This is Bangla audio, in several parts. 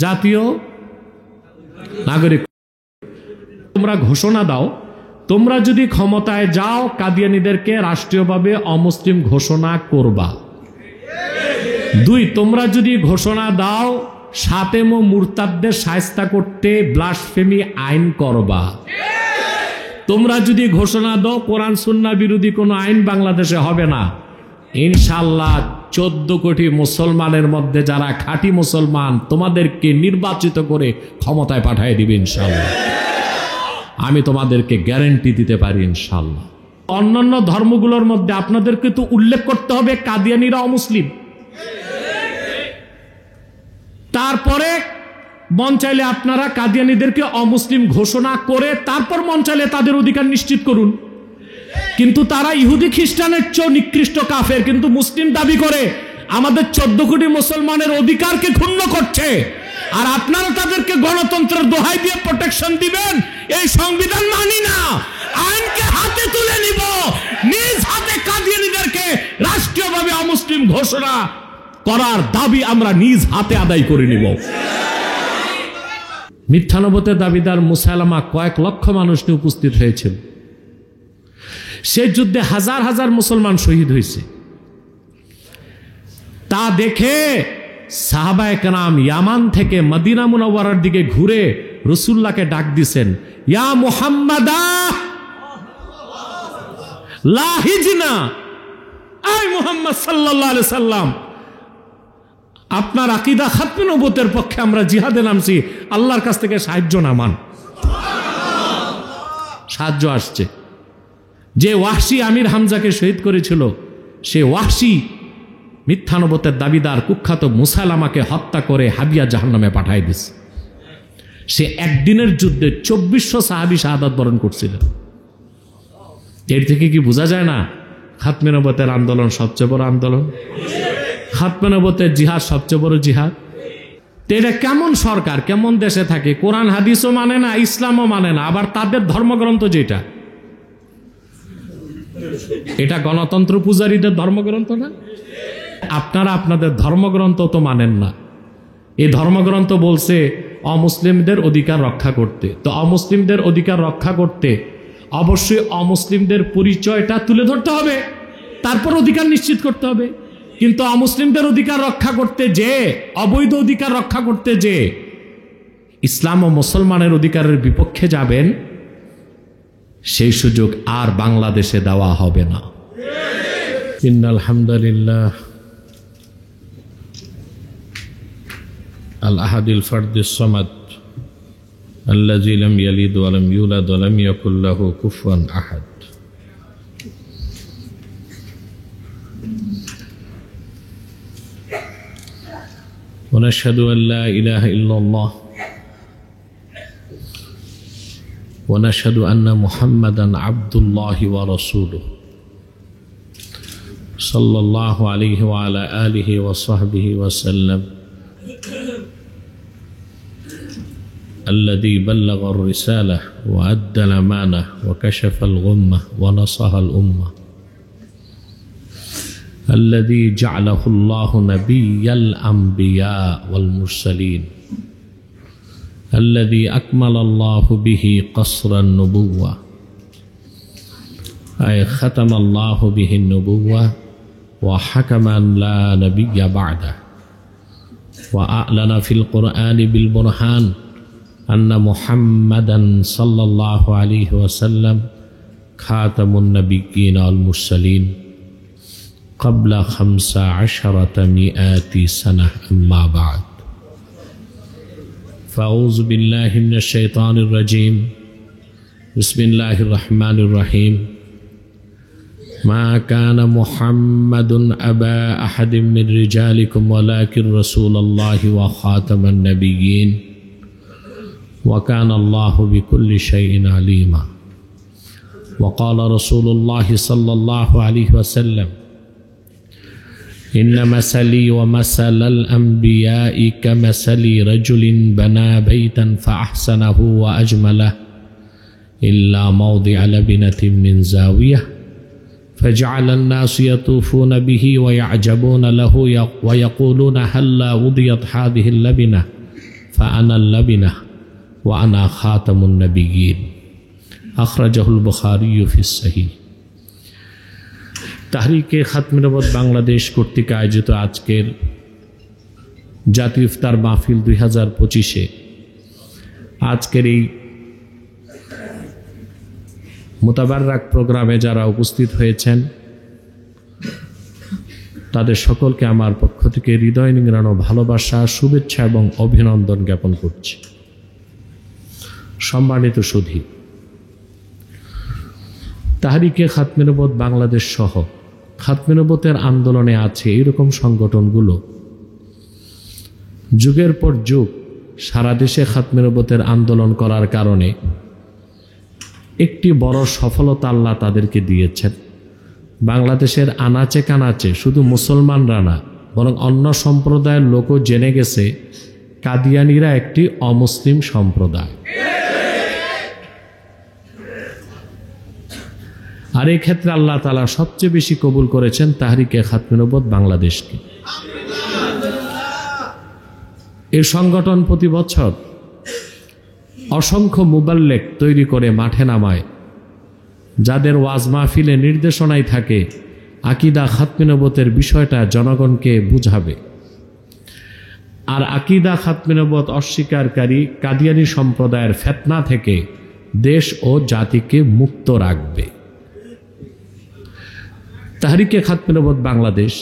জাতীয় নাগরিক। তোমরা ঘোষণা দাও, তোমরা যদি ক্ষমতায় যাও কাদিয়ানীদেরকে রাষ্ট্রীয়ভাবে অমুসলিম ঘোষণা করবা। 2, তোমরা যদি ঘোষণা দাও শাতেম ও মুরতাদদের শায়েস্তা করতে ব্লাসফেমি আইন করবা। তোমরা যদি ঘোষণা দাও কোরআন সুন্নাহ বিরোধী কোনো আইন বাংলাদেশে হবে না, ইনশাআল্লাহ 14 কোটি মুসলমানের মধ্যে যারা খাঁটি মুসলমান তোমাদেরকে নির্বাচিত করে ক্ষমতায় পাঠিয়ে দিবে ইনশাআল্লাহ। আমি তোমাদেরকে গ্যারান্টি দিতে পারি ইনশাআল্লাহ। অন্যান্য ধর্মগুলোর মধ্যে আপনাদেরকে তো উল্লেখ করতে হবে কাদিয়ানীরা অমুসলিম। তারপরে মন চাইলে আপনারা কাদিয়ানীদেরকে অমুসলিম ঘোষণা করে তারপর মন চাইলে তাদের অধিকার নিশ্চিত করুন। কিন্তু তারা ইহুদি খ্রিস্টানের চেয়ে নিকৃষ্ট কাফের, কিন্তু মুসলিম দাবি করে আমাদের 14 কোটি মুসলমানের অধিকারকে ক্ষুণ্ণ করছে। আর আপনারা তাদেরকে গণতন্ত্রের দোহাই দিয়ে প্রোটেকশন দিবেন। এই সংবিধান মানি না, আইনকে হাতে তুলে নিব, নিজ হাতে কাদিয়ানীদেরকে রাষ্ট্রীয়ভাবে অমুসলিম ঘোষণা করার দাবি আমরা নিজ হাতে আদায় করে নিব। মিথ্যা নবুওতের দাবিদার মুসাইলামা কয়েক লক্ষ মানুষ নিয়ে উপস্থিত হয়েছিল। সেই যুদ্ধে হাজার হাজার মুসলমান শহীদ হয়েছে। তা দেখে সাহাবায়ে কেরাম ইয়ামান থেকে মদিনা মুনাওয়ারার দিকে ঘুরে রাসূলুল্লাহকে ডাক দিছেন, ইয়া মুহাম্মাদা লা হিজনা, আই মুহাম্মদ সাল্লাল্লাহু আলাইহি সাল্লাম, আপনার আকীদা খাতমে নবুওতের পক্ষে আমরা জিহাদে নামছি, আল্লাহর কাছ থেকে সাহায্য নামান। সাহায্য আসছে। যে ওয়াহশী আমির হামজাকে শহীদ করেছিল, সে ওয়াহশী মিথ্যা নবুওতের দাবিদার কুখ্যাত মুসাইলামাকে হত্যা করে হাবিয়া জাহান্নামে পাঠিয়ে দিয়েছে। সে একদিনের যুদ্ধে 2400 সাহাবী শাহাদাত বরণ করছিলেন। এর থেকে কি বোঝা যায় না খাতমে নবুওতের আন্দোলন সবচেয়ে বড় আন্দোলন? খাতমে নবুওতের জিহাদ সবচেয়ে বড় জিহাদ। এটা কেমন সরকার, কেমন দেশে থাকে, কোরআন হাদিসও মানে না, ইসলামও মানে না, আবার তাদের ধর্মগ্রন্থ যেটা, এটা গণতন্ত্র পূজারীদের ধর্মগ্রন্থ না? আপনারা আপনাদের ধর্মগ্রন্থ তো মানেন না। এই ধর্মগ্রন্থ বলছে অমুসলিমদের অধিকার রক্ষা করতে। তো অমুসলিমদের অধিকার রক্ষা করতে অবশ্যই অমুসলিমদের পরিচয়টা তুলে ধরতে হবে, তারপর অধিকার নিশ্চিত করতে হবে। কিন্তু অমুসলিমদের অধিকার রক্ষা করতে যে, অবৈধ অধিকার রক্ষা করতে যে ইসলাম ও মুসলমানের অধিকারের বিপক্ষে যাবেন, সেই সুযোগ আর বাংলাদেশে দেওয়া হবে না। ইন্নাল হামদুলিল্লাহ আল আহাদিল ফারদিস সামাদ আল্লাযী লাম ইয়ালিদ ওয়া লাম ইউলাদ ওয়া লাম ইয়াকুল লাহু কুফুয়ান আহাদ। ওয়া নাশহাদু আন লা ইলাহা ইল্লাল্লাহ ওয়া নাশহাদু আন্না মুহাম্মাদান আবদুল্লাহি ওয়া রাসূলুহু সাল্লাল্লাহু আলাইহি ওয়া আলা আলিহি ওয়া সাহবিহি ওয়া সাল্লাম الذي بلغ الرسالة وأدى الأمانة وكشف الغمة ونصح الأمة الذي جعله الله نبي الأنبياء والمرسلين الذي أكمل الله به قصر النبوة أي ختم الله به النبوة وحكم أن لا نبي بعده وأعلن في القرآن بالبرهان أن محمدا صلى الله عليه وسلم خاتم النبيين والمرسلين قبل 1500 سنة. أما بعد فأعوذ بالله من الشيطان الرجيم. بسم الله الرحمن الرحيم. ما كان محمد أبا أحد من رجالكم ولكن رسول الله وخاتم النبيين وكان الله بكل شيء عليما. وقال رسول الله صلى الله عليه وسلم إن مثلي ومثل الأنبياء كمثل رجل بنى بيتا فأحسنه وأجمله إلا موضع لبنة من زاوية فجعل الناس يطوفون به ويعجبون له ويقولون هلا وضيت هذه اللبنة فأنا اللبنة وأنا خاتم النبيين أخرجه البخاري في الصحيح। তাহরিকে খাতমে নবুয়ত বাংলাদেশ কর্তৃক আয়োজিত আজকের জাতীয় ইফতার মাহফিল 2025-এ আজকের এই মুতাবাররাক প্রোগ্রামে যারা উপস্থিত হয়েছেন তাদের সকলকে আমার পক্ষ থেকে হৃদয় নিংড়ানো ভালোবাসা, শুভেচ্ছা এবং অভিনন্দন জ্ঞাপন করছি। সম্মানিত সুধী, তাহরিকে খাতমে নবুয়ত বাংলাদেশ সহ খাতমে নবুয়তের আন্দোলনে আছে এরকম সংগঠনগুলো যুগের পর যুগ সারা দেশে খাতমে নবুয়তের আন্দোলন করার কারণে একটি বড় সফলতা আল্লাহ তাদেরকে দিয়েছেন। বাংলাদেশের আনাচে কানাচে শুধু মুসলমানরা না, বরং অন্য সম্প্রদায়ের লোকও জেনে গেছে কাদিয়ানীরা একটি অমুসলিম সম্প্রদায়। আর এই ক্ষেত্রে আল্লাহ তাআলা সবচেয়ে বেশি কবুল করেছেন তাহরিকে খাতমে নবুয়ত বাংলাদেশকে। এই সংগঠন প্রতি বছর অসংখ্য মুবাল্লিগ তৈরি করে মাঠে নামায়, যাদের ওয়াজ মাহফিলে নির্দেশনায় থাকে আকীদা খাতমে নবুয়তের বিষয়টা জনগণকে বুঝাবে, আর আকীদা খাতমে নবুয়ত অস্বীকারী কাদিয়ানী সম্প্রদায়ের ফিতনা থেকে দেশ ও জাতিকে মুক্ত রাখবে। তাহরিকে খাতমে নবুয়ত বাংলাদেশ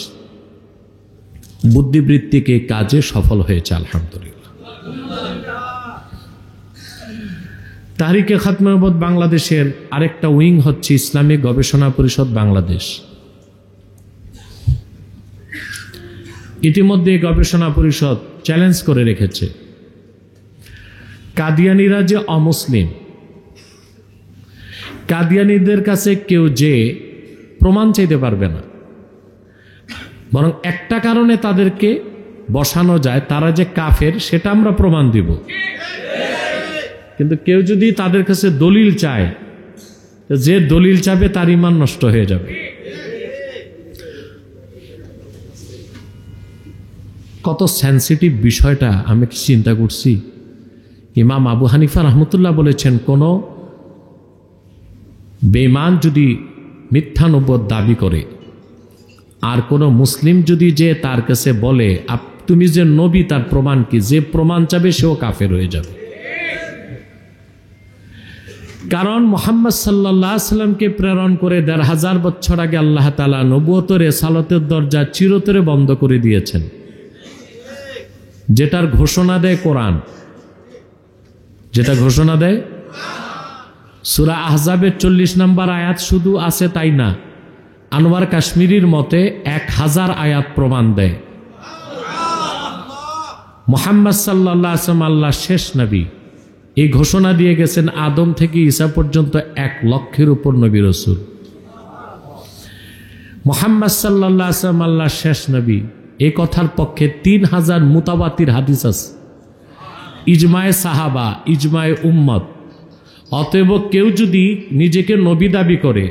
বুদ্ধিবৃত্তিক এই কাজে সফল হয়েছে আলহামদুলিল্লাহ। তাহরিকে খাতমে নবুয়ত বাংলাদেশের আরেকটা উইং হচ্ছে ইসলামিক গবেষণা পরিষদ বাংলাদেশ। ইতিমধ্যে গবেষণা পরিষদ চ্যালেঞ্জ করে রেখেছে কাদিয়ানীরা যে অমুসলিম, কাদিয়ানীদের কাছে কেউ যে প্রমাণ চাইতে পারবে না, বরং একটা কারণে তাদেরকে বসানো যায়, তারা যে কাফের সেটা আমরা প্রমাণ দিব। কিন্তু কেউ যদি তাদের কাছে দলিল চায়, যে দলিল চাবে তার ঈমান নষ্ট হয়ে যাবে। কত সেনসিটিভ বিষয়টা আমি কি চিন্তা করছি। ইমাম আবু হানিফা রাহমাতুল্লাহ বলেছেন, কোন বেঈমান যদি মিথ্যা নবুয়ত দাবি করে আর কোন মুসলিম যদি যে তার কাছে বলে তুমি যে নবী তার প্রমাণ কি, যে প্রমাণ চাবে সেও কাফের হয়ে যাবে। কারণ মুহাম্মদ সাল্লাল্লাহু আলাইহি সাল্লামকে প্রেরণ করে ১৫০০ বছর আগে আল্লাহ তাআলা নবুয়তের রিসালাতের দরজা চিরতরে বন্ধ করে দিয়েছেন, যেটার ঘোষণা দেয় কোরআন, যেটা ঘোষণা দেয় সূরা আহজাবের ৪০ নম্বর আয়াত শুধু আছে তাই না, আনোয়ার কাশ্মীরির মতে ১০০০ আয়াত প্রমাণ দেয় মুহাম্মদ সাল্লাল্লাহু আলাইহি ওয়াসাল্লাম আল্লাহ শেষ নবী। এই ঘোষণা দিয়ে গেছেন আদম থেকে ঈসা পর্যন্ত ১,০০,০০০-এর উপর নবী রাসূল। মুহাম্মদ সাল্লাল্লাহু আলাইহি ওয়াসাল্লাম আল্লাহ শেষ নবী, এই কথার পক্ষে ৩,০০০ মুতাওয়াতির হাদিস আছে, ইজমায়ে সাহাবা, ইজমায়ে উম্মত। অতএব কেউ যদি নিজেকে নবী দাবি করে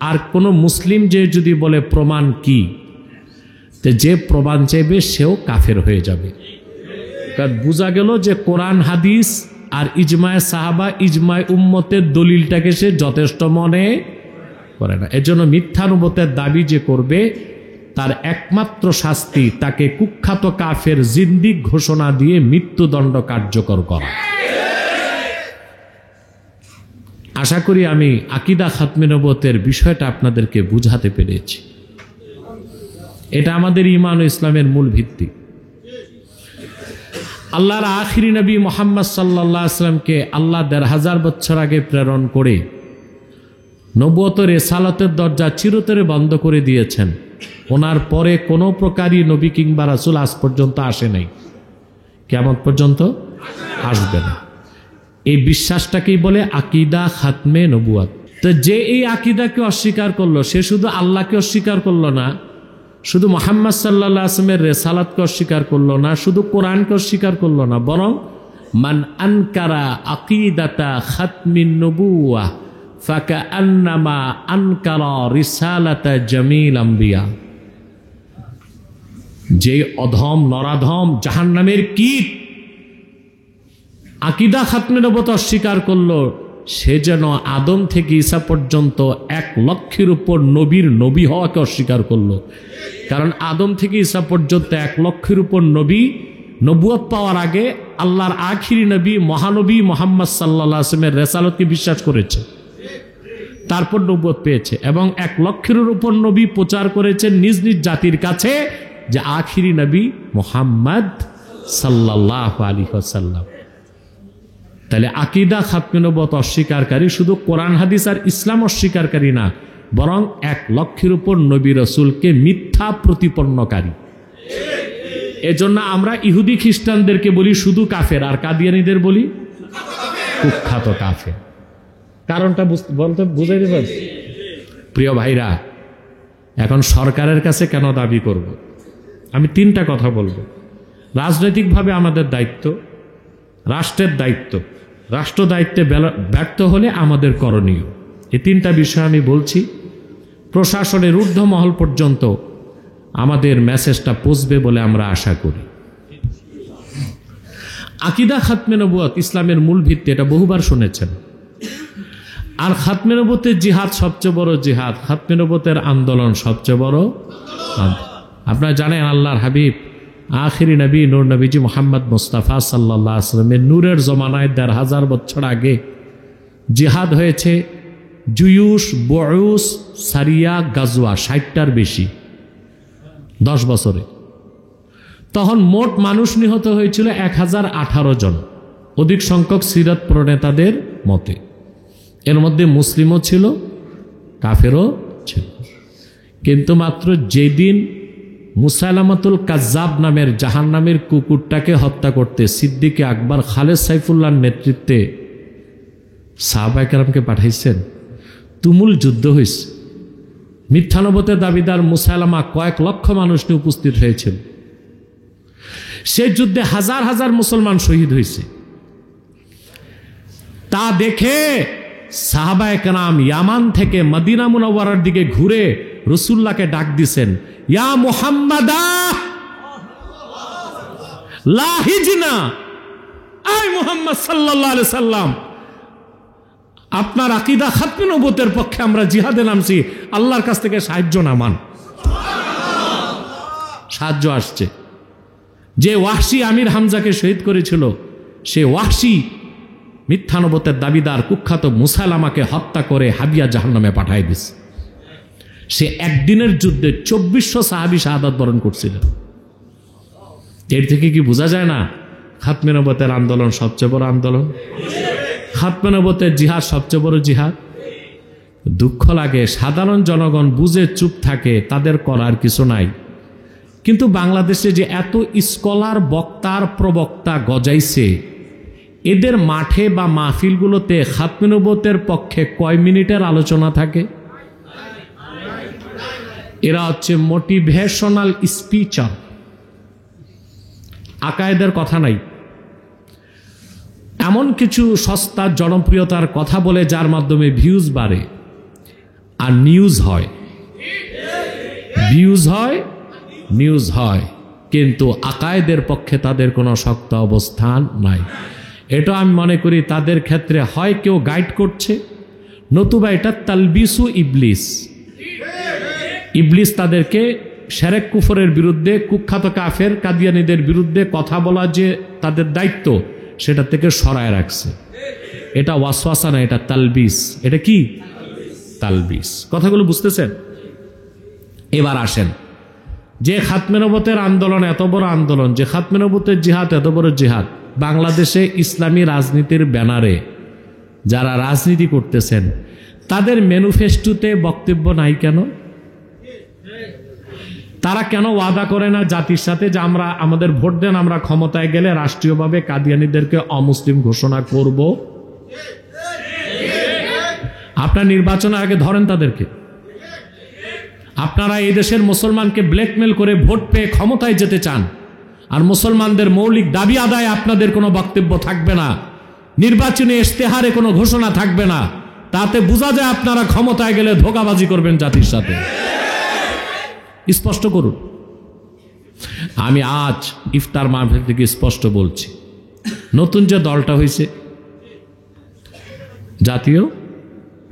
আর কোনো মুসলিম যে যদি বলে প্রমাণ কি, তে যে প্রমাণ চাইবে সেও কাফের হয়ে যাবে। কারণ বোঝা গেল যে কোরআন হাদিস আর ইজমায়ে সাহাবা, ইজমায়ে উম্মতের দলিলটাকে সে যথেষ্ট মনে করে না। এজন্য মিথ্যা নবুয়তের দাবি যে করবে তার একমাত্র শাস্তি তাকে কুখ্যাত কাফের জিন্দিক ঘোষণা দিয়ে মৃত্যুদণ্ড কার্যকর করা। আশা করি আমি আকীদা খাতমে নবুয়তের বিষয়টা আপনাদেরকে বুঝাতে পেরেছি। এটা আমাদের ঈমান ও ইসলামের মূল ভিত্তি। আল্লাহর আখিরি নবী মুহাম্মদ সাল্লাল্লাহু আলাইহি ওয়াসাল্লামকে আল্লাহ ১৫০০ বছর আগে প্রেরণ করে নবুয়তের রিসালাতের দরজা চিরতরে বন্ধ করে দিয়েছেন। ওনার পরে কোনো প্রকারই নবী কিংবা রাসূল আজ পর্যন্ত আসে নাই, কিয়ামত পর্যন্ত আসবে না। এই বিশ্বাসটাকেই বলে আকীদা খাতমে নবুয়ত। তো যে এই আকীদাকে অস্বীকার করলো সে শুধু আল্লাহকে অস্বীকার করলো না, শুধু মুহাম্মদ সাল্লাল্লাহু আলাইহি ওয়াসাল্লামের রিসালাতকে অস্বীকার করলো না, শুধু কোরআনকে অস্বীকার করলো না, বরং মান আনকারা আকীদাতা খাতমিন নবুওয়াহ ফাকাআন্নামা আনকারা রিসালাতা জামিল আম্বিয়া। যে অধম নরাধম জাহান্নামের কীট আকিদা খাতমে নবুয়ত অস্বীকার করলো, সে যেন আদম থেকে ঈসা পর্যন্ত 1 লক্ষের উপর নবীর নবী হওয়াকে অস্বীকার করলো। কারণ আদম থেকে ঈসা পর্যন্ত 1 লক্ষের উপর নবী নবুয়ত পাওয়ার আগে আল্লাহর আখিরি নবী মহানবী মুহাম্মদ সাল্লাল্লাহু আলাইহি ওয়াসাল্লামের রিসালাতকে বিশ্বাস করেছে, তারপর নবুয়ত পেয়েছে। এবং 1 লক্ষের উপর নবী প্রচার করেছেন নিজ নিজ জাতির কাছে যে আখিরি নবী মুহাম্মদ সাল্লাল্লাহু আলাইহি ওয়াসাল্লাম। তাহলে আকিদা খাতমে নবুয়ত অস্বীকারী শুধু কোরআন হাদিস আর ইসলাম অস্বীকারী না, বরং 1 লক্ষের উপর নবী রাসূলকে মিথ্যা প্রতিপন্নকারী। এজন্য আমরা ইহুদি খ্রিস্টানদেরকে বলি শুধু কাফের, আর কাদিয়ানীদের বলি কুখ্যাত কাফের। কারণটা বলতে বুঝাইতে পারছি? প্রিয় ভাইরা, এখন সরকারের কাছে কেন দাবি করব? আমি 3টা কথা বলবো। রাজনৈতিকভাবে আমাদের দায়িত্ব, রাষ্ট্রের দায়িত্ব, রাষ্ট্র দায়িত্বে ব্যর্থ হলে আমাদের করণীয়। এই 3টা বিষয় আমি বলছি। প্রশাসনের ঊর্ধ্ব মহল পর্যন্ত আমাদের মেসেজটা পৌঁছবে বলে আমরা আশা করি। আকিদা খাতমে নবুয়ত ইসলামের মূল ভিত্তি, এটা বহুবার শুনেছেন। আর খাতমে নবুয়তের জিহাদ সবচেয়ে বড় জিহাদ, খাতমে নবুয়তের আন্দোলন সবচেয়ে বড়। আপনারা জানেন আল্লাহর হাবিব আখিরি নবী নূর নবীজি মুহাম্মদ মুস্তাফা সাল্লাল্লাহু আলাইহি ওয়াসাল্লামের নূরের জমানায় 1500 বছর আগে জিহাদ হয়েছে। জুয়ুস, বুউস, সারিয়া, গাজওয়া 60টার বেশি 10 বছরে। তখন মোট মানুষ নিহত হয়েছিল 1018 জন, অধিক সংখ্যক সিরাত প্রণেতাদের মতে। এর মধ্যে মুসলিমও ছিল, কাফেরও ছিল। কিন্তু মাত্র যেদিন মুসাইলামাতুল কাজ্জাব নামের জাহান্নামের কুকুরটাকে হত্যা করতে সিদ্দিকে আকবর খালেদ সাইফুল্লাহর নেতৃত্বে সাহাবায়ে কেরামকে পাঠাইছেন, তুমুল যুদ্ধ হয়েছে। মিথ্যা নবুয়তের দাবিদার মুসাইলামা কয়েক লক্ষ মানুষ নিয়ে উপস্থিত হয়েছিল। সেই যুদ্ধে হাজার হাজার মুসলমান শহীদ হয়েছে। তা দেখে সাহাবায়ে কেরাম ইয়ামান থেকে মদিনা মুনাওয়ারার দিকে ঘুরে রাসূলুল্লাহকে ডাক দিছেন, ইয়া মুহাম্মাদা লা হিজনা, আয় মুহাম্মদ সাল্লাল্লাহু আলাইহি সাল্লাম, আপনার আকীদা খাতমে নবুয়তের পক্ষে আমরা জিহাদে নামছি, আল্লাহর কাছ থেকে সাহায্য নামান। সাহায্য আসছে। যে ওয়াহশী আমির হামজাকে শহীদ করেছিল, সে ওয়াহশী মিথ্যা নবুয়তের দাবিদার কুখ্যাত মুসাইলামাকে হত্যা করে হাবিয়া জাহান্নামে পাঠায় দিছে। সে একদিনের যুদ্ধে 2400 সাহাবী শাহাদাত বরণ করছিলেন। এর থেকে কি বোঝা যায় না খাতমে নবুয়তের আন্দোলন সবচেয়ে বড় আন্দোলন, খাতমে নবুয়তের জিহাদ সবচেয়ে বড় জিহাদ? দুঃখ লাগে সাধারণ জনগণ বুঝে চুপ থাকে, তাদের করার কিছু নাই। কিন্তু বাংলাদেশে যে এত স্কলার, বক্তার প্রবক্তা গজাইছে, এদের মাঠে বা মাহফিলগুলোতে খাতমে নবুয়তের পক্ষে কয় মিনিটের আলোচনা থাকে? এরা হচ্ছে মোটিভেশনাল স্পিচার, আকায়েদের কথা নাই। এমন কিছু সস্তা জনপ্রিয়তার কথা বলে যার মাধ্যমে ভিউজ বাড়ে আর নিউজ হয়, ভিউজ হয়, নিউজ হয়, কিন্তু আকায়েদের পক্ষে তাদের কোনো শক্ত অবস্থান নাই। এটা আমি মনে করি তাদের ক্ষেত্রে হয় কেউ গাইড করছে, নতুবা এটা তালবিসু ইবলিস। ইবলিস তাদেরকে শিরক কুফরের বিরুদ্ধে, কুখ্যাত কাফের কাদিয়ানীদের বিরুদ্ধে কথা বলা যে তাদের দায়িত্ব, সেটা থেকে সরায় রাখছে। এটা ওয়াসওয়াসা না, এটা তালবিস। এটা কি তালবিস? কথাগুলো বুঝতেছেন? এবার আসেন, যে খাতমে নবুয়তের আন্দোলন এত বড় আন্দোলন, যে খাতমে নবুয়তের জিহাদ এত বড় জিহাদ, বাংলাদেশে ইসলামী রাজনীতির ব্যানারে যারা রাজনীতি করতেছেন তাদের ম্যানিফেস্টোতে বক্তব্য নাই কেন? তারা কেন ওয়াদা করে না জাতির সাথে যে আমরা, আমাদের ভোট দেন, আমরা ক্ষমতায় গেলে রাষ্ট্রীয়ভাবে কাদিয়ানীদেরকে অমুসলিম ঘোষণা করব? আপনার নির্বাচনের আগে ধরেন তাদেরকে। আপনারা এই দেশের মুসলমানকে ব্ল্যাকমেল করে ভোট পেয়ে ক্ষমতায় যেতে চান, আর মুসলমানদের মৌলিক দাবি আদায় আপনাদের কোনো বক্তব্য থাকবে না, নির্বাচনী ইশতেহারে কোনো ঘোষণা থাকবে না। তাতে বোঝা যায় আপনারা ক্ষমতায় গেলে ধোঁকাবাজি করবেন জাতির সাথে। স্পষ্ট করুন। আমি আজ ইফতার মাহফিল থেকে স্পষ্ট বলছি, নতুন যে দলটা হয়েছে জাতীয়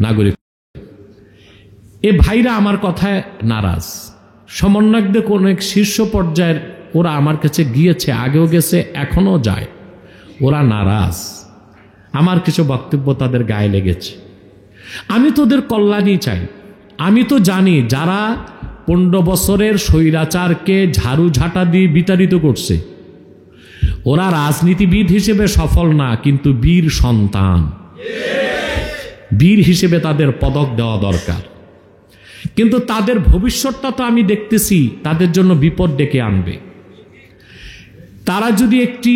নাগরিক, এ ভাইরা আমার কথায় নারাজ। সমন্বয়কদের কোন এক শীর্ষ পর্যায়ের ওরা আমার কাছে গিয়েছে, আগেও গেছে, এখনো যায়। ওরা নারাজ, আমার কিছু বক্তব্য তাদের গায়ে লেগেছে। আমি তোদের কল্যাণই চাই। আমি তো জানি যারা 15 বছরের স্বৈরাচারকে ঝাড়ু ঝাঁটা দিয়ে বিতাড়িত করছে, ওরা রাজনীতিবিদ হিসেবে সফল না, কিন্তু বীর সন্তান। বীর হিসেবে তাদের পদক দেওয়া দরকার। কিন্তু তাদের ভবিষ্যৎটা তো আমি দেখতেছি তাদের জন্য বিপদ ডেকে আনবে। তারা যদি একটি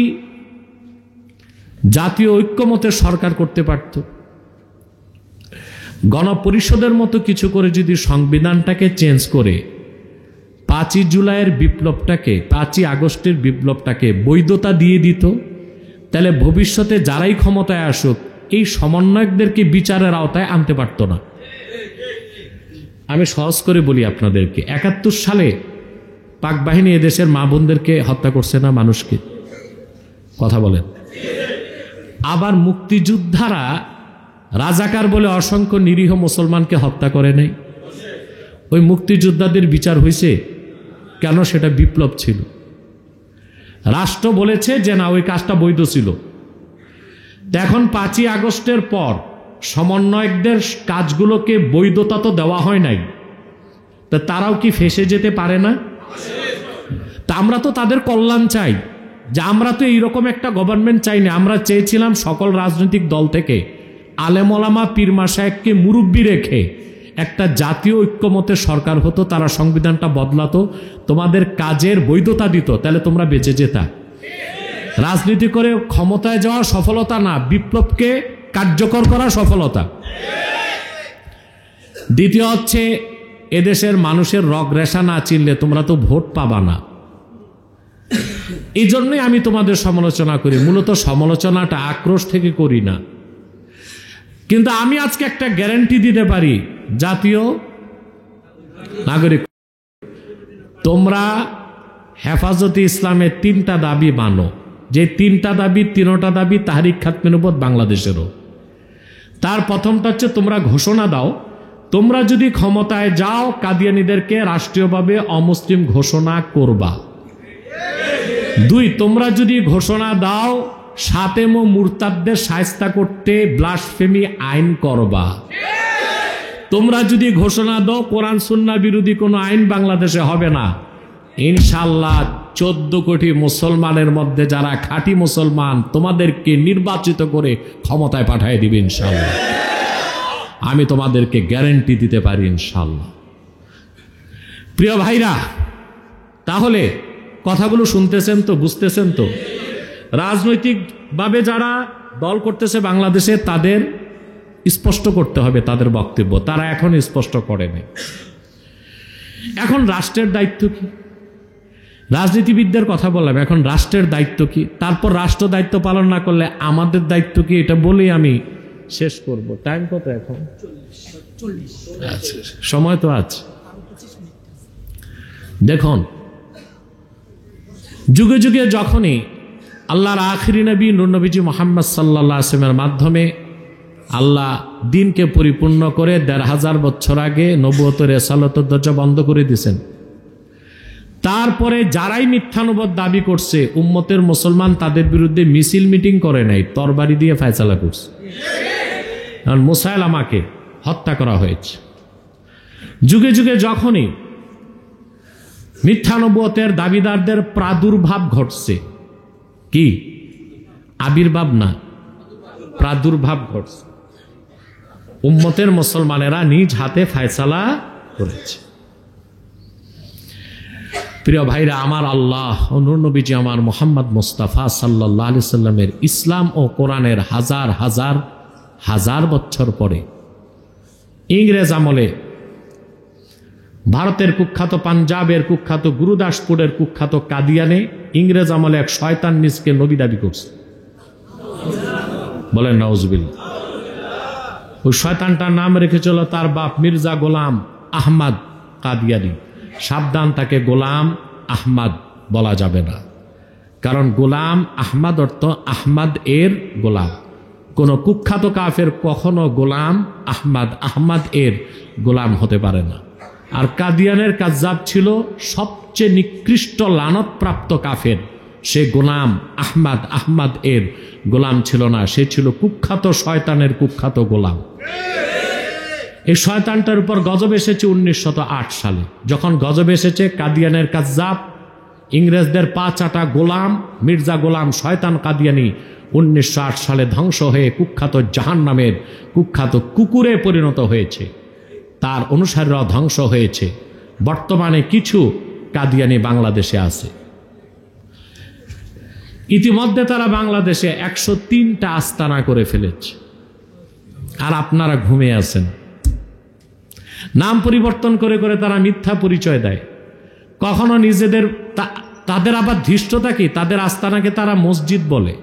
জাতীয় ঐক্যমতের সরকার করতে পারত, গণপরিষদের মতো কিছু করে যদি সংবিধানটাকে চেঞ্জ করে 5ই জুলাইয়ের বিপ্লবটাকে, 5ই আগস্টের বিপ্লবটাকে বৈধতা দিয়ে দিত, তাহলে ভবিষ্যতে যারাই ক্ষমতায় আসুক এই সমন্বয়কদেরকে বিচারের আওতায় আনতে পারত না। আমি সহজ করে বলি আপনাদেরকে, 71 সালে পাক বাহিনী এদেশের মা বোনদেরকে হত্যা করছে না, মানুষকে? কথা বলেন। আবার মুক্তিযোদ্ধারা রাজাকার বলে অসংখ্য নিরীহ মুসলমানকে হত্যা করে নাই। ওই মুক্তিযোদ্ধাদের বিচার হয়েছে কেন? সেটা বিপ্লব ছিল। রাষ্ট্র বলেছে যে না, ওই কাজটা বৈধ ছিল। এখন 5ই আগস্টের পর সমন্বয়কদের কাজগুলোকে বৈধতা তো দেওয়া হয় নাই, তা তারাও কি ফেঁসে যেতে পারে না? তা আমরা তো তাদের কল্যাণ চাই, যে আমরা তো এইরকম একটা গভর্নমেন্ট চাই না। আমরা চেয়েছিলাম সকল রাজনৈতিক দল থেকে আলেম ওলামা পীর মাশায়েখকে মুরব্বি রেখে একটা জাতীয় ঐক্যমতের সরকার হতো, তারা সংবিধানটা বদলাতো, তোমাদের কাজের বৈধতা দিত, তাহলে তোমরা বেঁচে যেতা। রাজনীতি করে ক্ষমতায় যাওয়া সফলতা না, বিপ্লবকে কার্যকর করা সফলতা। দ্বিতীয় হচ্ছে, এদেশের মানুষের রগ রেশা না চিনলে তোমরা তো ভোট পাবা না। এই জন্যই আমি তোমাদের সমালোচনা করি। মূলত সমালোচনাটা আক্রোশ থেকে করি না, কিন্তু আমি আজকে একটা গ্যারান্টি দিতে পারি, জাতীয় নাগরিক তোমরা হেফাজতে ইসলামের 3টা দাবি মানো। যে 3টা দাবি, 3টা দাবি তাহরিক খাতমে নবুয়ত বাংলাদেশেরও। তার প্রথমটা হচ্ছে, তোমরা ঘোষণা দাও তোমরা যদি ক্ষমতায় যাও কাদিয়ানীদেরকে রাষ্ট্রীয়ভাবে অমুসলিম ঘোষণা করবা। 2, তোমরা যদি ঘোষণা দাও সাতেম ও মুরতাদদের শায়েস্তা করতে ব্লাসফেমি আইন করবা। তোমরা যদি ঘোষণা দাও কোরআন সুন্নাহ বিরোধী কোনো আইন বাংলাদেশে হবে না, ইনশাআল্লাহ 14 কোটি মুসলমানের মধ্যে যারা খাঁটি মুসলমান তোমাদেরকে নির্বাচিত করে ক্ষমতায় পাঠিয়ে দিবে ইনশাআল্লাহ। আমি তোমাদেরকে গ্যারান্টি দিতে পারি ইনশাআল্লাহ। প্রিয় ভাইরা, তাহলে কথাগুলো শুনতেছেন তো, বুঝতেছেন তো? রাজনৈতিকভাবে যারা দল করতেছে বাংলাদেশে তাদের স্পষ্ট করতে হবে তাদের বক্তব্য, তারা এখন স্পষ্ট করেনি। এখন রাষ্ট্রের দায়িত্ব কি? রাজনীতিবিদদের কথা বললাম, এখন রাষ্ট্রের দায়িত্ব কি? তারপর রাষ্ট্র দায়িত্ব পালন না করলে আমাদের দায়িত্ব কি, এটা বলেই আমি শেষ করব। টাইম কত এখন? 40। সময় তো আছে। দেখুন, যুগে যুগে যখনই আল্লাহর আখিরি নবী নূর নবীজি মুহাম্মদ সাল্লাল্লাহু আলাইহি ওয়াসাল্লামের মাধ্যমে আল্লাহ দিনকে পরিপূর্ণ করে 1500 বছর আগে নবুয়তের রিসালাতের দরজা বন্ধ করে দিয়েছেন। তারপরে যারাই মিথ্যানুবাদ দাবি করছে, উম্মতের মুসলমান তাদের বিরুদ্ধে মিছিল মিটিং করে নাই, তরবারি দিয়ে ফয়সালা করছে। কারণ মুসাইলামাকে হত্যা করা হয়েছে। যুগে যুগে যখনই মিথ্যানুবতের দাবিদারদের প্রাদুর্ভাব ঘটছে, কি আবির্ভাব না, প্রাদুর্ভাব ঘটছে, উম্মতের মুসলমানেরা নিজ হাতে ফয়সালা করেছে। প্রিয় ভাইরা আমার, আল্লাহ ও নূর নবীজি আমার মুহাম্মদ মুস্তাফা সাল্লাল্লাহু আলাইহি সাল্লামের ইসলাম ও কোরআনের হাজার হাজার হাজার বছর পরে ইংরেজ আমলে ভারতের কুখ্যাত, পাঞ্জাবের কুখ্যাত, গুরুদাসপুরের কুখ্যাত কাদিয়ানে ইংরেজ আমলে এক শয়তান নিজকে নবী দাবি করছে। বলেন নাউজুবিল্লাহ। ওই শয়তানটার নাম রেখেছিল তার বাপ মির্জা গোলাম আহমদ কাদিয়ানি। সাবধান, তাকে গোলাম আহমদ বলা যাবে না, কারণ গোলাম আহমদ অর্থ আহমদ এর গোলাম। কোন কুখ্যাত কাফের কখনো গোলাম আহমদ এর গোলাম হতে পারে না। আর কাদিয়ানের কাজ্জাব ছিল সবচেয়ে নিকৃষ্ট লানতপ্রাপ্ত কাফের। সে গোলাম আহমদ এর গোলাম ছিল না, সে ছিল কুখ্যাত শয়তানের কুখ্যাত গোলাম। এই শয়তানটার উপর গজব এসেছে 1908 সালে। যখন গজব এসেছে, কাদিয়ানের কাজ্জাব, ইংরেজদের পা চাটা গোলাম মির্জা গোলাম শয়তান কাদিয়ানি 1908 সালে ধ্বংস হয়ে কুখ্যাত জাহান্নামের কুখ্যাত কুকুরে পরিণত হয়েছে। তার অনুসারীরাও ধ্বংস হয়েছে। বর্তমানে কিছু কাদিয়ানি বাংলাদেশে আছে। ইতিমধ্যে তারা বাংলাদেশে 103টা আস্তানা করে ফেলেছে, আর আপনারা ঘুমিয়ে আছেন। নাম পরিবর্তন করে করে তারা মিথ্যা পরিচয় দেয়। কখনো নিজেদের, তাদের আবার ধৃষ্টতা কি, তাদের আস্তানাকে তারা মসজিদ বলে।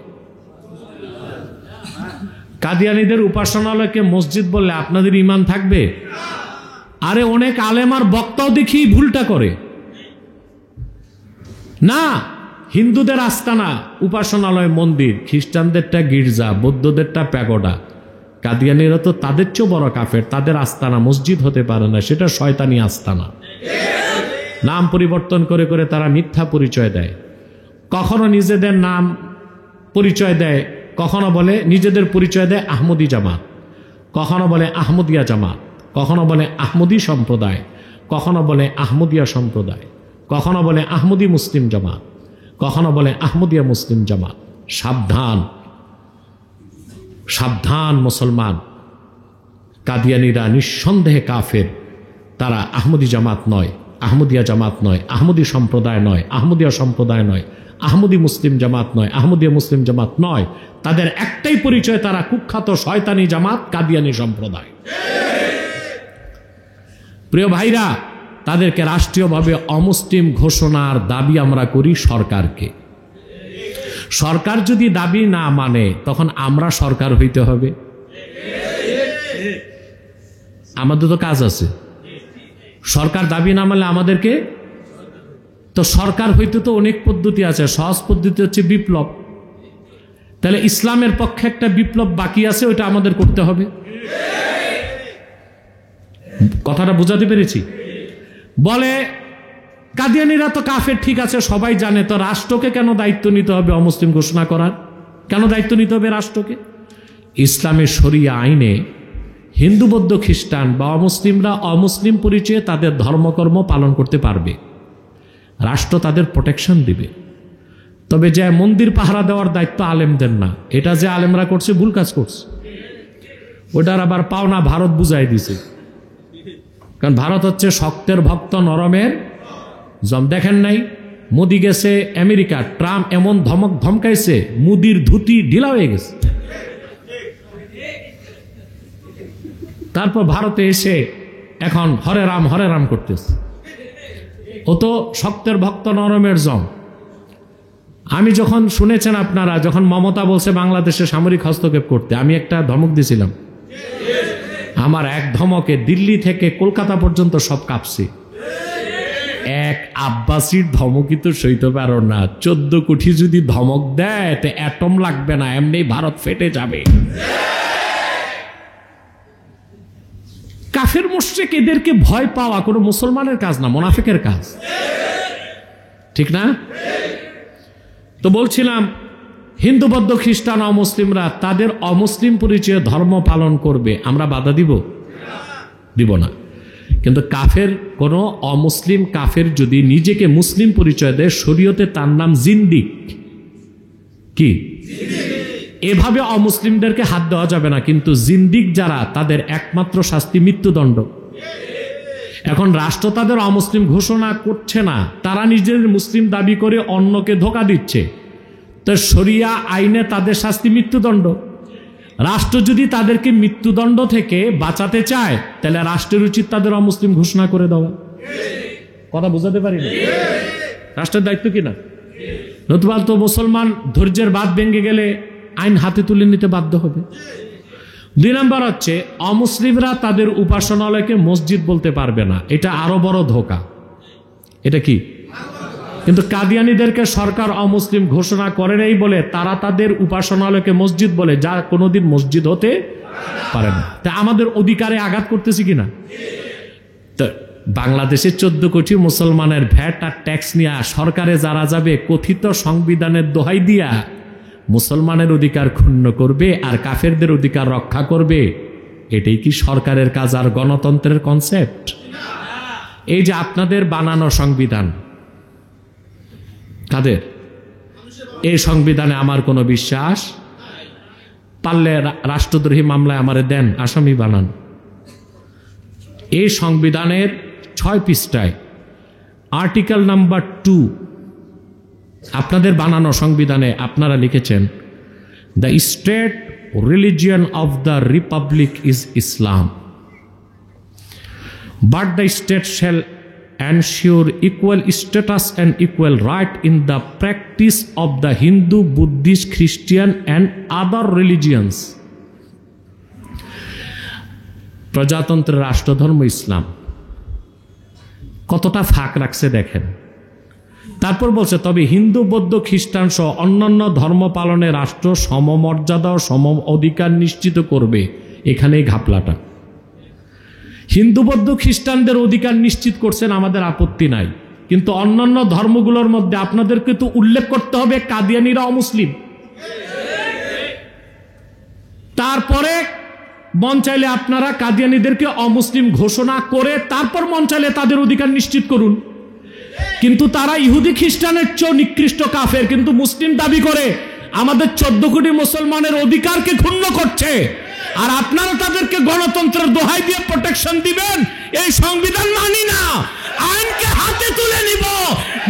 কাদিয়ানীদের উপাসনালয়কে মসজিদ বললে আপনাদের ঈমান থাকবে? আরে অনেক আলেম আর বক্তাও দেখি ভুলটা করে। না, হিন্দুদের আস্তানা উপাসনালয় মন্দির, খ্রিস্টানদেরটা গির্জা, বৌদ্ধদেরটা প্যাগোডা। কাদিয়ানীরা তো তাদের চেয়েও বড় কাফের, তাদের আস্তানা মসজিদ হতে পারে না, সেটা শয়তানি আস্তানা। নাম পরিবর্তন করে করে তারা মিথ্যা পরিচয় দেয়। কখনো নিজেদের নাম পরিচয় দেয়, কখনো বলে নিজেদের পরিচয় দেয় আহমদী জামাত, কখনো বলে আহমদিয়া জামাত, কখনো বলে আহমদী সম্প্রদায়, কখনো বলে আহমদিয়া সম্প্রদায়, কখনো বলে আহমদী মুসলিম জামাত, কখনো বলে আহমদিয়া মুসলিম জামাত। সাবধান, সাবধান মুসলমান। কাদিয়ানীরা নিঃসন্দেহে কাফের। তারা আহমদী জামাত নয়, আহমদিয়া জামাত নয়, আহমদী সম্প্রদায় নয়, আহমদিয়া সম্প্রদায় নয়, আহমদী মুসলিম জামাত নয়, আহমদিয়া মুসলিম জামাত নয়। তাদের একটাই পরিচয়, তারা কুখ্যাত শয়তানি জামাত, কাদিয়ানী সম্প্রদায়। প্রিয় ভাইরা, তাদেরকে রাষ্ট্রীয়ভাবে অমুসলিম ঘোষণার দাবি আমরা করি সরকারকে। সরকার যদি দাবি না মানে, তখন আমরা সরকার হইতে হবে। আমাদের তো কাজ আছে। সরকার দাবি না মানলে আমাদেরকে তো সরকার হইতে তো অনেক পদ্ধতি আছে। সহজ পদ্ধতি হচ্ছে বিপ্লব। তাহলে ইসলামের পক্ষে একটা বিপ্লব বাকি আছে, ওইটা আমাদের করতে হবে। কথাটা বুঝাতে পেরেছি? বলে কাদিয়ানীরা তো কাফের, ঠিক আছে, সবাই জানে, তো রাষ্ট্রকে কেন দায়িত্ব নিতে হবে অমুসলিম ঘোষণা করার? কেন দায়িত্ব নিতে হবে রাষ্ট্রকে? ইসলামের শরিয়া আইনে হিন্দু, বৌদ্ধ, খ্রিস্টান বা অমুসলিমরা অমুসলিম পরিচয়ে তাদের ধর্মকর্ম পালন করতে পারবে, রাষ্ট্র তাদের প্রোটেকশন দিবে। তবে যে মন্দির পাহারা দেওয়ার দায়িত্ব আলেমদের না, এটা যে আলেমরা করছে ভুল কাজ করছে। ওটার আবার পাওনা ভারত বুঝাই দিছে। কারণ ভারত হচ্ছে শক্তের ভক্ত, নরমের জম। দেখেন নাই, মোদি গেছে আমেরিকা, ট্রাম্প এমন ধমক ধমকাইছে, মুদির ধুতি ঢিলা হয়ে গেছে। তারপর ভারতে এসে এখন হরে রাম করতেছে। ও তো শক্তের ভক্ত, নরমের জম। আমি যখন শুনেছেন আপনারা, যখন মমতা বলছে বাংলাদেশে সামরিক হস্তক্ষেপ করতে, আমি একটা ধমক দিয়েছিলাম। আমার এক ধমকে দিল্লি থেকে কলকাতা পর্যন্ত সব কাঁপছে। এক আব্বাসীর ধমকই তো সইতে পারো না। 14 কোটি যদি ধমক দেয়, তো অ্যাটম লাগবে না, এমনি ভারত ফেটে যাবে। কাফের মুশরিক এদেরকে ভয় পাওয়া কোনো মুসলমানের কাজ না, মুনাফিকের কাজ, ঠিক না? তো বলছিলাম, হিন্দু, বৌদ্ধ, খ্রিস্টান, অমুসলিমরা তাদের অমুসলিম পরিচয়ে ধর্ম পালন করবে, আমরা বাধা দিব না। কিন্তু কাফের, কোন অমুসলিম কাফের যদি নিজেকে মুসলিম পরিচয় দেয়, শরীয়তে তার নাম জিন্দিক। কি? এভাবে অমুসলিমদেরকে হাত দেওয়া যাবে না। কিন্তু জিন্দিক যারা, তাদের একমাত্র শাস্তি মৃত্যুদণ্ড। এখন রাষ্ট্র তাদের অমুসলিম ঘোষণা করছে না, তারা নিজেদের মুসলিম দাবি করে অন্যকে ধোঁকা দিচ্ছে। তো শরিয়া আইনে তাদের শাস্তি মৃত্যুদণ্ড। রাষ্ট্র যদি তাদেরকে মৃত্যুদণ্ড থেকে বাঁচাতে চায়, তাহলে রাষ্ট্রের উচিত তাদের অমুসলিম ঘোষণা করে দেওয়া। কথা বুঝাতে পারি না? রাষ্ট্রের দায়িত্ব কিনা? নতুবা তো মুসলমান ধৈর্যের বাঁধ ভেঙে গেলে আইন হাতে তুলে নিতে বাধ্য হবে। 2 নম্বর হচ্ছে, অমুসলিমরা তাদের উপাসনালয়কে মসজিদ বলতে পারবে না। এটা আরো বড় ধোঁকা। এটা কি? কিন্তু কাদিয়ানীদেরকে সরকার অমুসলিম ঘোষণা করে নাই বলে তারা তাদের উপাসনালয়কে মসজিদ বলে, যা কোনোদিন মসজিদ হতে পারে না। তা আমাদের অধিকারে আঘাত করতেছি কিনা? তো বাংলাদেশে 14 কোটি মুসলমানের ভ্যাট আর ট্যাক্স নিয়ে সরকারে যারা যাবে কথিত সংবিধানের দোহাই দিয়া মুসলমানের অধিকার ক্ষুণ্ণ করবে আর কাফেরদের অধিকার রক্ষা করবে, এটাই কি সরকারের কাজ আর গণতন্ত্রের কনসেপ্ট? এই যে আপনাদের বানানো সংবিধান, কাদের? এই সংবিধানে আমার কোনো বিশ্বাস, পারলে রাষ্ট্রদ্রোহী মামলায় আমারে দেন, আসামি বানান। এই সংবিধানের 6 পৃষ্ঠায় আর্টিকেল নাম্বার 2 আপনাদের বানানো সংবিধানে আপনারা লিখেছেন, the state religion of the Republic is Islam, but the state shall ensure equal status and equal right in the practice of the Hindu, Buddhist, Christian and other religions. প্রজাতন্ত্রের রাষ্ট্রধর্ম ইসলাম, কতটা ফাঁক রাখছে দেখেন। তারপর বলছে তবে হিন্দু, বৌদ্ধ, খ্রিস্টান সহ অন্যান্য ধর্ম পালনে রাষ্ট্র সমমর্যাদা ও সম অধিকার নিশ্চিত করবে। এখানেই ঘাপলাটা। হিন্দু, বৌদ্ধ, খ্রিস্টানদের অধিকার নিশ্চিত করছেন, আমাদের আপত্তি নাই, কিন্তু অন্যান্য ধর্মগুলোর মধ্যে আপনাদেরকে তো উল্লেখ করতে হবে কাদিয়ানীরা অমুসলিম। তারপরে মন চাইলে আপনারা কাদিয়ানীদেরকে অমুসলিম ঘোষণা করে তারপর মন চাইলে তাদের অধিকার নিশ্চিত করুন। কিন্তু তারা ইহুদি খ্রিস্টানের চেয়ে নিকৃষ্ট কাফের, কিন্তু মুসলিম দাবি করে আমাদের 14 কোটি মুসলমানের অধিকারকে ক্ষুণ্ণ করছে, আর আপনারা তাদেরকে গণতন্ত্রের দোহাই দিয়ে প্রোটেকশন দিবেন। এই সংবিধান মানি না, আইনকে হাতে তুলে নিব,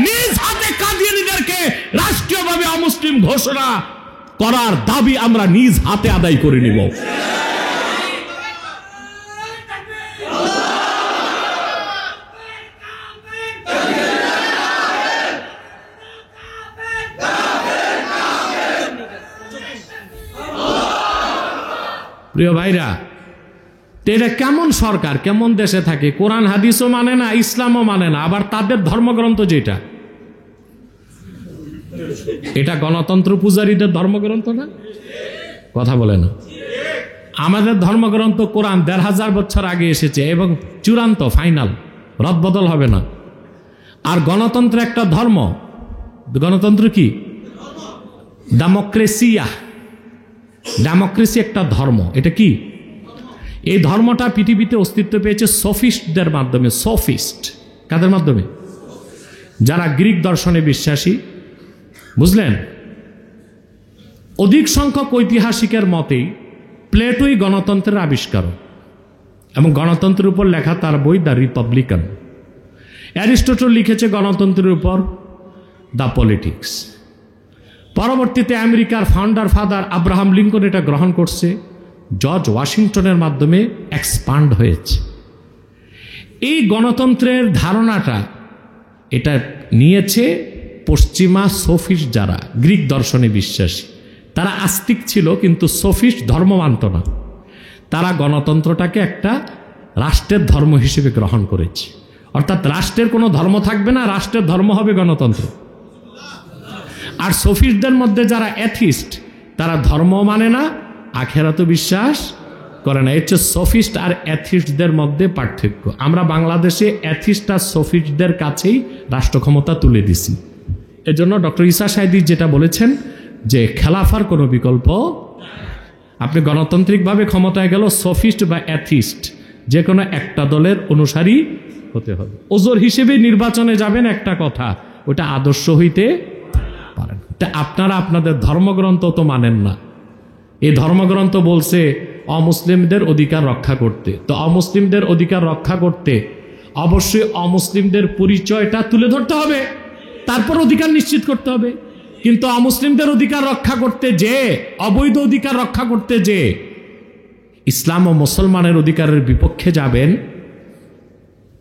নিজ হাতে কাদিয়ানীদেরকে রাষ্ট্রীয়ভাবে অমুসলিম ঘোষণা করার দাবি আমরা নিজ হাতে আদায় করে নিব। প্রিয় ভাইরা, এটা কেমন সরকার, কেমন দেশে থাকে? কোরআন হাদিসও মানে না, ইসলামও মানে না, আবার তাদের ধর্মগ্রন্থ যেটা, এটা গণতন্ত্র পূজারীদের ধর্মগ্রন্থ না? কথা বলে না। আমাদের ধর্মগ্রন্থ কোরআন 1500 বছর আগে এসেছে এবং চূড়ান্ত, ফাইনাল, রদবদল হবে না। আর গণতন্ত্র একটা ধর্ম। গণতন্ত্র কি? ডেমোক্রেসি একটা ধর্ম। এটা কি? এই ধর্মটা পৃথিবীতে অস্তিত্ব পেয়েছে সফিস্টদের মাধ্যমে। সফিস্ট কাদের মাধ্যমে? যারা গ্রিক দর্শনে বিশ্বাসী, বুঝলেন? অধিক সংখ্যক ঐতিহাসিকের মতেই প্লেটোই গণতন্ত্রের আবিষ্কারক এবং গণতন্ত্রের উপর লেখা তার বই দ্য রিপাবলিকান। অ্যারিস্টটল লিখেছে গণতন্ত্রের উপর দ্য পলিটিক্স। পরবর্তীতে আমেরিকার ফাউন্ডার ফাদার আব্রাহাম লিঙ্কন এটা গ্রহণ করছে, জর্জ ওয়াশিংটনের মাধ্যমে এক্সপান্ড হয়েছে। এই গণতন্ত্রের ধারণাটা এটা নিয়েছে পশ্চিমা সোফিস্ট, যারা গ্রিক দর্শনে বিশ্বাসী। তারা আস্তিক ছিল কিন্তু সোফিস্ট ধর্ম মানত না। তারা গণতন্ত্রটাকে একটা রাষ্ট্রের ধর্ম হিসেবে গ্রহণ করেছে, অর্থাৎ রাষ্ট্রের কোনো ধর্ম থাকবে না, রাষ্ট্রের ধর্ম হবে গণতন্ত্র। আর সোফিস্টদের মধ্যে যারা অ্যাথিস্ট, তারা ধর্ম মানে না, আখেরাতে বিশ্বাস করে না। হচ্ছে সোফিস্ট আর অ্যাথিস্টদের মধ্যে পার্থক্য। আমরা বাংলাদেশে অ্যাথিস্ট আর সোফিস্টদের কাছেই রাষ্ট্র ক্ষমতা তুলে দিছি। এজন্য ডক্টর ঈসা সাঈদী যেটা বলেছেন যে খেলাফার কোনো বিকল্প, আপনি গণতান্ত্রিকভাবে ক্ষমতায় গেল সোফিস্ট বা অ্যাথিস্ট যে কোনো একটা দলের অনুসারী হতে হবে। ওজোর হিসেবে নির্বাচনে যাবেন একটা কথা, ওটা আদর্শ হইতে পারেন। তা আপনারা আপনাদের ধর্মগ্রন্থ তো মানেন না। এই ধর্মগ্রন্থ বলছে অমুসলিমদের অধিকার রক্ষা করতে, তো অমুসলিমদের অধিকার রক্ষা করতে অবশ্যই অমুসলিমদের পরিচয়টা তুলে ধরতে হবে, তারপর অধিকার নিশ্চিত করতে হবে। কিন্তু অমুসলিমদের অধিকার রক্ষা করতে যে, অবৈধ অধিকার রক্ষা করতে যে ইসলাম ও মুসলমানের অধিকারের বিপক্ষে যাবেন,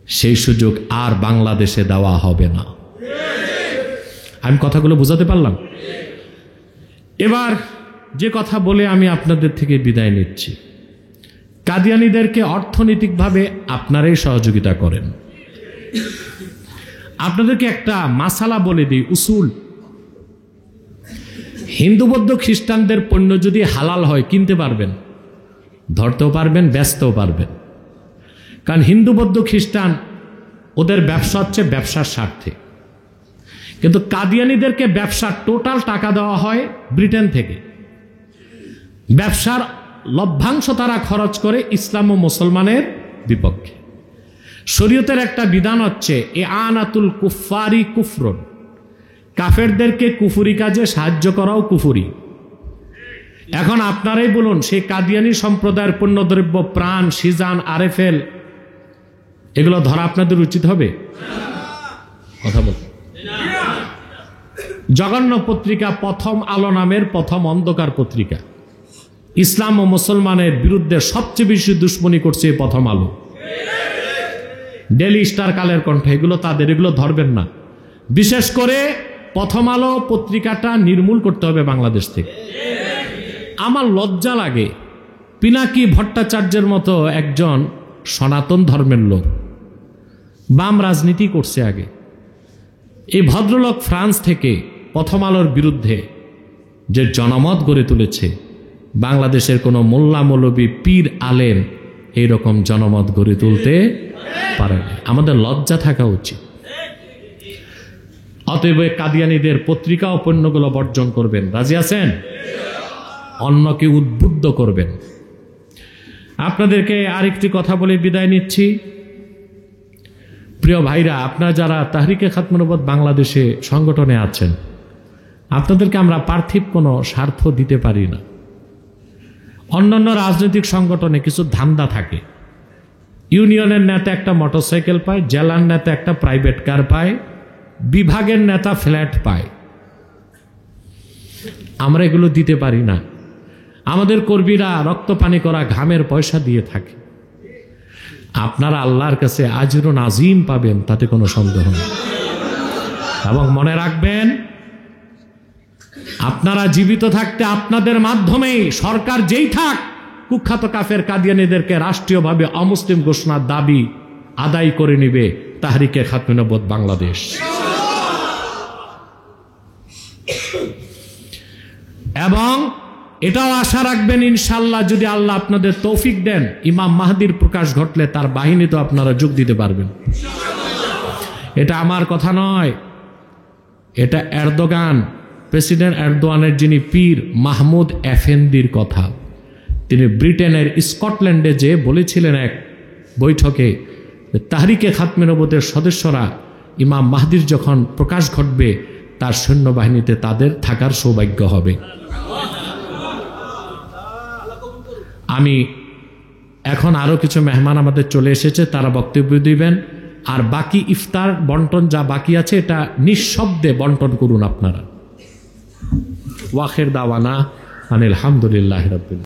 সেই সুযোগ আর বাংলাদেশে দেওয়া হবে না। আমি কথাগুলো বোঝাতে পারলাম? এবার যে কথা বলে আমি আপনাদের থেকে বিদায় নিচ্ছি, কাদিয়ানীদেরকে অর্থনৈতিকভাবে আপনারাই সহযোগিতা করেন। আপনাদেরকে একটা মাসালা বলে দিই, উসুল। হিন্দু বৌদ্ধ খ্রিস্টানদের পণ্য যদি হালাল হয় কিনতে পারবেন, ধরতেও পারবেন, বেচতেও পারবেন। কারণ হিন্দু বৌদ্ধ খ্রিস্টান ওদের ব্যবসা হচ্ছে ব্যবসার স্বার্থে। কিন্তু কাদিয়ানীদেরকে ব্যবসার টোটাল টাকা দেওয়া হয় ব্রিটেন থেকে। ব্যবসার লভ্যাংশ তারা খরচ করে ইসলাম ও মুসলমানের বিপক্ষে। শরীয়তের একটা বিধান হচ্ছে এ আনাতুল কুফারি কুফরুন, কাফেরদেরকে কুফুরি কাজে সাহায্য করাও কুফুরি। এখন আপনারাই বলুন, সেই কাদিয়ানী সম্প্রদায়ের পণ্যদ্রব্য প্রাণ, সিজান, আরএফএল এগুলো ধরা আপনাদের উচিত হবে? কথা বল। জঘন্য পত্রিকা প্রথম আলো নামের প্রথম অন্ধকার পত্রিকা, ইসলাম ও মুসলমানের বিরুদ্ধে সবচেয়ে বেশি দুশ্মনী করছে এই প্রথম আলো। ডেলি স্টার, কালের কণ্ঠ, এগুলো তাদের, এগুলো ধরবেন না। বিশেষ করে প্রথম আলো পত্রিকাটা নির্মূল করতে হবে বাংলাদেশ থেকে। আমার লজ্জা লাগে, পিনাকি ভট্টাচার্যের মতো একজন সনাতন ধর্মের লোক বাম রাজনীতি করছে আগে, এই ভদ্রলোক ফ্রান্স থেকে প্রথম আলোর বিরুদ্ধে যে জনমত গড়ে তুলেছে, বাংলাদেশের কোনো মোল্লা মৌলবী পীর আলেম এইরকম জনমত গড়ে তুলতে পারে না। আমাদের লজ্জা থাকা উচিত। অতএব কাদিয়ানীদের পত্রিকা ও পণ্যগুলো বর্জন করবেন। রাজি আছেন? অন্যকে উদ্বুদ্ধ করবেন। আপনাদেরকে আরেকটি কথা বলে বিদায় নিচ্ছি। প্রিয় ভাইরা, আপনারা যারা তাহরিকে খাতমে নবুয়ত বাংলাদেশে সংগঠনে আছেন, আপনাদেরকে আমরা পার্থিব কোনো স্বার্থ দিতে পারি না। অন্যান্য রাজনৈতিক সংগঠনে কিছু ধান্দা থাকে। ইউনিয়নের নেতা একটা মোটরসাইকেল পায়, জেলার নেতা একটা প্রাইভেট কার পায়, বিভাগের নেতা ফ্ল্যাট পায়। আমরা এগুলো দিতে পারি না। আমাদের কর্মীরা রক্ত পানি করা ঘামের পয়সা দিয়ে থাকে। আপনারা আল্লাহর কাছে আজরুন আজিম পাবেন, তাতে কোনো সন্দেহ নেই। এবং মনে রাখবেন, আপনারা জীবিত থাকতে আপনাদের মাধ্যমেই সরকার যেই থাক, কুখ্যাত কাফের কাদিয়ানীদেরকে রাষ্ট্রীয়ভাবে অমুসলিম ঘোষণার দাবি আদায় করে নিবে তাহরিকে খাতমে নবুয়ত বাংলাদেশ। এবং এটাও আশা রাখবেন, ইনশাল্লাহ যদি আল্লাহ আপনাদের তৌফিক দেন, ইমাম মাহদির প্রকাশ ঘটলে তার বাহিনী তো আপনারা যোগ দিতে পারবেন। এটা আমার কথা নয়, এটা এরদোগান, প্রেসিডেন্ট এরদোয়ানের যিনি পীর মাহমুদ এফেন্দির কথা। তিনি ব্রিটেনের স্কটল্যান্ডে যে বলেছিলেন এক বৈঠকে, তাহরিকে খাতমে নবুয়তের সদস্যরা ইমাম মাহদির যখন প্রকাশ ঘটবে তার সৈন্যবাহিনীতে তাদের থাকার সৌভাগ্য হবে। আমি এখন আরো কিছু মেহমান আমাদের চলে এসেছে, তারা বক্তব্য দিবেন। আর বাকি ইফতার বন্টন যা বাকি আছে এটা নিঃশব্দে বন্টন করুন আপনারা। ওয়াখির দাওয়ানা আনিল হামদুলিল্লাহি রাব্বিল